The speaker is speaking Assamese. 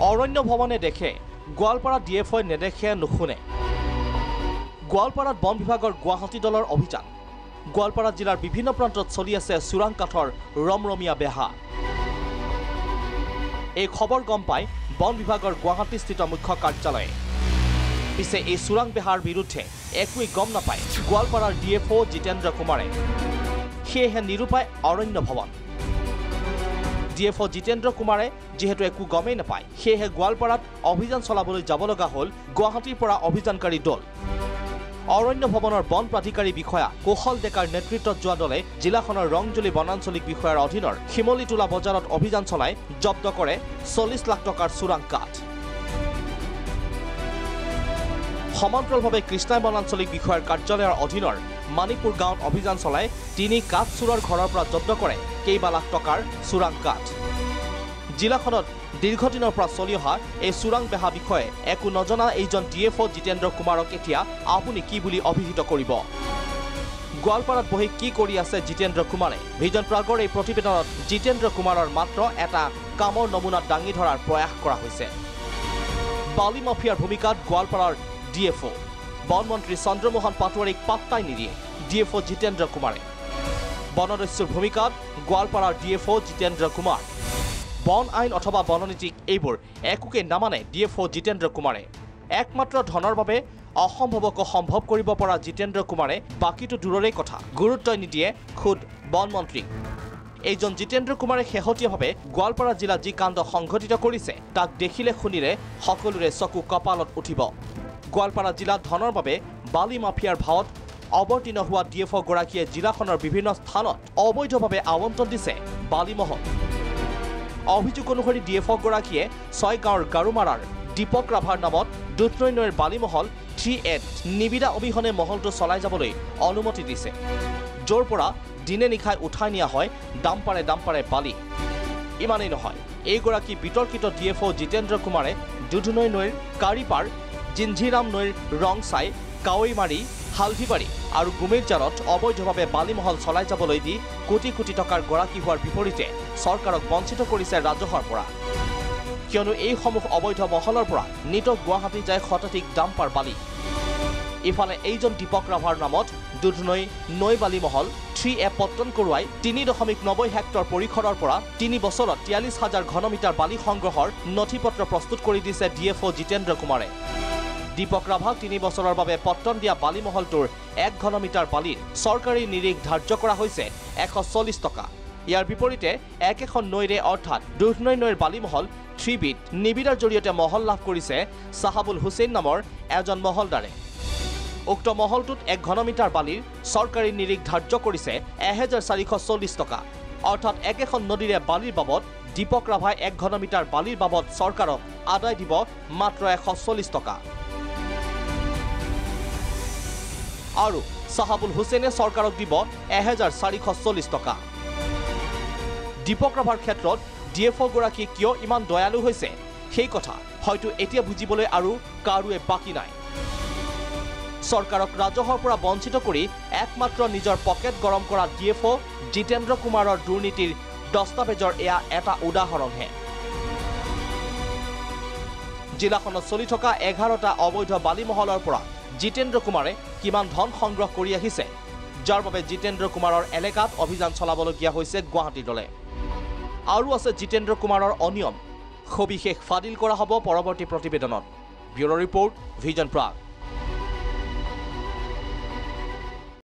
অৰণ্য ভৱনে দেখে গোৱালপাৰা ডিএফঅই নেদেখে নুশুনে গোৱালপাৰাত বন বিভাগৰ গুৱাহাটী দলৰ অভিযান গোৱালপাৰা জিলাৰ বিভিন্ন প্ৰান্তত চলি আছে চোৰাং কাঠৰ ৰমৰমীয়া বেহা এই খবৰ গম পাই বন বিভাগৰ গুৱাহাটীস্থিত মুখ্য কাৰ্যালয়ে পিছে এই চোৰাং বেহাৰ বিৰুদ্ধে একোৱেই গম নাপায় গোৱালপাৰাৰ ডিএফঅ জিতেন্দ্ৰ কুমাৰে সেয়েহে নিৰূপায় অৰণ্য ভৱন ডিএফঅ জিতেন্দ্ৰ কুমাৰে যেহেতু একো গমেই নাপায় সেয়েহে গোৱালপাৰাত অভিযান চলাবলৈ যাব লগা হ'ল গুৱাহাটীৰ পৰা অভিযানকাৰী দল অৰণ্য ভৱনৰ বন প্ৰাধিকাৰী বিষয়া কৌশল ডেকাৰ নেতৃত্বত যোৱা দলে জিলাখনৰ ৰংজুলি বনাঞ্চলিক বিষয়াৰ অধীনৰ শিমলিটোলা বজাৰত অভিযান চলাই জব্দ কৰে 40 লাখ টকাৰ চোৰাং কাঠ সমান্তৰালভাৱে কৃষ্ণাই বনাঞ্চলিক বিষয়াৰ কাৰ্যালয়ৰ অধীনৰ মানিকপুৰ গাঁৱত অভিযান চলাই 3 কাঠ চোৰৰ ঘৰৰ পৰা জব্দ কৰে কেইবা লাখ টকাৰ চোৰাং কাঠ জিলাখনত দীৰ্ঘদিনৰ পৰা চলি অহা এই চোৰাং বেহা বিষয়ে একো নজনা এইজন ডিএফঅ জিতেন্দ্ৰ কুমাৰক এতিয়া আপুনি কি বুলি অভিহিত কৰিব গোৱালপাৰাত বহি কি কৰি আছে জিতেন্দ্ৰ কুমাৰে ভিজন প্ৰাগৰ এই প্ৰতিবেদনত জিতেন্দ্ৰ কুমাৰৰ মাত্ৰ এটা কামৰ নমুনা দাঙি ধৰাৰ প্ৰয়াস কৰা হৈছে বালি মাফিয়াৰ ভূমিকাত গোৱালপাৰাৰ ডিএফঅ বন মন্ত্ৰী চন্দ্ৰমোহন পাটোৱাৰীক পাত্তাই নিদিয়ে ডিএফঅ জিতেন্দ্ৰ কুমাৰে বনদস্যুৰ ভূমিকাত গোৱালপাৰাৰ ডিএফঅ জিতেন্দ্ৰ কুমাৰ বন আইন অথবা বননীতিক এইবোৰ একোকে নামানে ডিএফঅ জিতেন্দ্ৰ কুমাৰে একমাত্ৰ ধনৰ বাবে অসম্ভৱক সম্ভৱ কৰিব পৰা জিতেন্দ্ৰ কুমাৰে বাকীটো দূৰৰে কথা গুৰুত্ব নিদিয়ে খুদ বন মন্ত্ৰীক এইজন জিতেন্দ্ৰ কুমাৰে শেহতীয়াভাৱে গোৱালপাৰা জিলাত যি কাণ্ড সংঘটিত কৰিছে তাক দেখিলে শুনিলে সকলোৰে চকু কপালত উঠিব গোৱালপাৰা জিলাত ধনৰ বাবে বালি মাফিয়াৰ ভাৱত অৱতীৰ্ণ হোৱা ডিএফঅ গৰাকীয়ে জিলাখনৰ বিভিন্ন স্থানত অবৈধভাৱে আৱণ্টন দিছে বালিমহল অভিযোগ অনুসৰি ডিএফঅ গৰাকীয়ে 6 গাঁৱৰ গাৰুমাৰাৰ দীপক ৰাভাৰ নামত দুধনৈ নৈৰ বালিমহল 3A নিবিদা অবিহনে মহলটো চলাই যাবলৈ অনুমতি দিছে য'ৰ পৰা দিনে নিশাই উঠাই নিয়া হয় দাম্পাৰে বালি ইমানেই নহয় এইগৰাকী বিতৰ্কিত ডিএফঅ জিতেন্দ্ৰ কুমাৰে দুধনৈ নৈৰ কাৰিপাৰ জিঞ্জিৰাম নৈৰ ৰংচাই কাৱৈমাৰী হালধিবাৰী আৰু গুমেৰজাৰত অবৈধভাৱে বালিমহল চলাই যাবলৈ দি কোটি কোটি টকাৰ গৰাকী হোৱাৰ বিপৰীতে চৰকাৰক বঞ্চিত কৰিছে ৰাজহৰ পৰা কিয়নো এই সমূহ অবৈধ মহলৰ পৰা নিত গুৱাহাটী যায় শতাধিক ডাম্পাৰ বালি ইফালে এইজন দীপক ৰাভাৰ নামত দুধনৈ নৈ বালিমহল 3A পত্তন কৰোৱাই 3.90 হেক্টৰ পৰিসৰৰ পৰা 3 বছৰত 43,000 ঘনমিটাৰ বালি সংগ্ৰহৰ নথিপত্ৰ প্ৰস্তুত কৰি দিছে ডিএফঅ জিতেন্দ্ৰ কুমাৰে দীপক ৰাভাক 3 বছৰৰ বাবে পত্তন দিয়া বালিমহলটোৰ 1 ঘনমিটাৰ বালিৰ চৰকাৰী নিৰিখ ধাৰ্য কৰা হৈছে 140 টকা ইয়াৰ বিপৰীতে একেখন নৈৰে অৰ্থাৎ দুধনৈ নৈৰ বালিমহল 3Bত নিবিদাৰ জৰিয়তে মহল লাভ কৰিছে সাহাবুল হুছেইন নামৰ এজন মহলদাৰে উক্ত মহলটোত 1 ঘনমিটাৰ বালিৰ চৰকাৰী নিৰিখ ধাৰ্য কৰিছে 1440 টকা অৰ্থাৎ একেখন নদীৰে বালিৰ বাবদ দীপক ৰাভাই 1 ঘনমিটাৰ বালিৰ বাবদ চৰকাৰক আদায় দিব মাত্ৰ 140 টকা আৰু সাহাবুল হুছেইনে চৰকাৰক দিব 1440 টকা দীপক ৰাভাৰ ক্ষেত্ৰত ডিএফঅ গৰাকী কিয় ইমান দয়ালু হৈছে সেই কথা হয়তো এতিয়া বুজিবলৈ আৰু কাৰোৱে বাকি নাই চৰকাৰক ৰাজহৰ পৰা বঞ্চিত কৰি একমাত্ৰ নিজৰ পকেট গৰম কৰা ডিএফঅ জিতেন্দ্ৰ কুমাৰৰ দুৰ্নীতিৰ দস্তাবেজৰ এয়া এটা উদাহৰণহে জিলাখনত চলি থকা 11টা অবৈধ বালিমহলৰ পৰা জিতেন্দ্ৰ কুমাৰে কিমান ধন সংগ্ৰহ কৰি আহিছে যাৰ বাবে জিতেন্দ্ৰ কুমাৰৰ এলেকাত অভিযান চলাবলগীয়া হৈছে গুৱাহাটী দলে আৰু আছে জিতেন্দ্ৰ কুমাৰৰ অনিয়ম সবিশেষ ফাদিল কৰা হ'ব পৰৱৰ্তী প্ৰতিবেদনত ব্যুৰ ৰিপৰ্ট ভিজন প্ৰাগ